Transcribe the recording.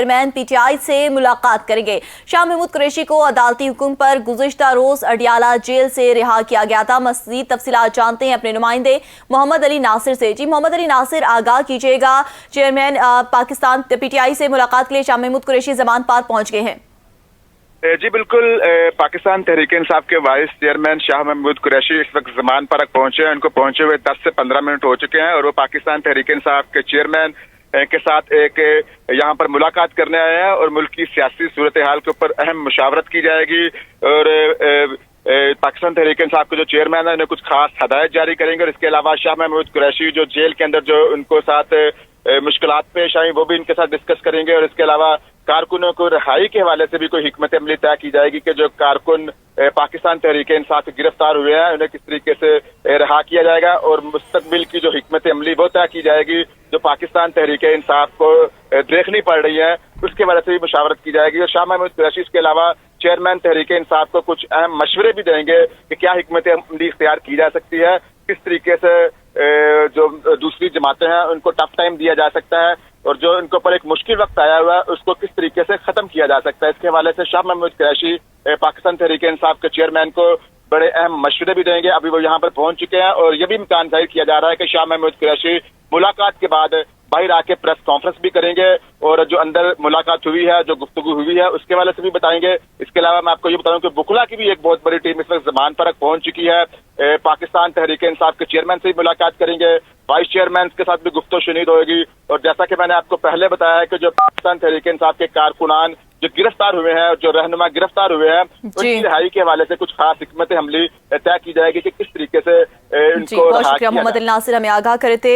Chairman PTI से मुलाकात करेंगे। शाह महमूद कुरैशी को अदालती हुक्म पर गुज़िश्ता रोज अडियाला जेल से रिहा किया गया था। मज़ीद तफसीलात जानते हैं अपने नुमाइंदे मोहम्मद अली नासिर से। जी मोहम्मद अली नासिर, आगाह कीजिएगा, चेयरमैन पाकिस्तान पीटीआई से मुलाकात के लिए शाह महमूद कुरैशी ज़मान पार्क पहुंच गए हैं। जी बिल्कुल, पाकिस्तान तहरीक इंसाफ के वाइस चेयरमैन शाह महमूद कुरैशी इस वक्त ज़मान पार्क पहुंचे हैं। उनको पहुंचे हुए 10 से 15 मिनट हो चुके हैं और वो पाकिस्तान तहरीक इंसाफ के चेयरमैन के साथ एक यहाँ पर मुलाकात करने आए हैं और मुल्क की सियासी सूरत हाल के ऊपर अहम मुशावरत की जाएगी। और पाकिस्तान तहरीक इंसाफ के जो चेयरमैन है उन्हें कुछ खास हदायत जारी करेंगे। और इसके अलावा शाह महमूद कुरैशी जो जेल के अंदर जो उनको साथ मुश्किलात पेश आई वो भी इनके साथ डिस्कस करेंगे। और इसके अलावा कारकुनों को रिहाई के हवाले से भी कोई हिकमत अमली तय की जाएगी कि जो कारकुन पाकिस्तान तहरीक इंसाफ से गिरफ्तार हुए हैं उन्हें किस तरीके से रिहा किया जाएगा। और मुस्तकबिल की जो हिकमत अमली वो तय की जाएगी जो पाकिस्तान तहरीक इंसाफ को देखनी पड़ रही है, उसके वजह से भी मुशावरत की जाएगी। और शाह महमूद कुरैशी इसके अलावा चेयरमैन तहरीक इंसाफ को कुछ अहम मशवरे भी देंगे कि क्या हिकमत अमली इख्तियार की जा सकती है, किस तरीके से जो दूसरी जमातें हैं उनको टफ टाइम दिया जा सकता है और जो इनके ऊपर एक मुश्किल वक्त आया हुआ है उसको किस तरीके से खत्म किया जा सकता है। इसके हवाले से शाह महमूद कुरैशी पाकिस्तान तहरीक इंसाफ के चेयरमैन को बड़े अहम मशवरे भी देंगे। अभी वो यहाँ पर पहुंच चुके हैं और ये भी इम्कान जाहिर किया जा रहा है कि शाह महमूद कुरैशी मुलाकात के बाद बाहर आके प्रेस कॉन्फ्रेंस भी करेंगे और जो अंदर मुलाकात हुई है, जो गुफ्तगू हुई है, उसके वाले से भी बताएंगे। इसके अलावा मैं आपको ये बताऊं कि बुखला की भी एक बहुत बड़ी टीम इस वक्त ज़मान पार्क पहुंच चुकी है। पाकिस्तान तहरीक इंसाफ के चेयरमैन से भी मुलाकात करेंगे, वाइस चेयरमैन के साथ भी गुफ्तगू शुनीद होगी। और जैसा कि मैंने आपको पहले बताया है कि जो पाकिस्तान तहरीक इंसाफ के कारकुनान जो गिरफ्तार हुए हैं, जो रहनुमा गिरफ्तार हुए हैं, उनकी रिहाई के हवाले से कुछ खास हिकमत अमली तय की जाएगी कि किस तरीके से इनको बहुत शुक्रिया मोहम्मद अली नासिर, हमें आगाह करे थे।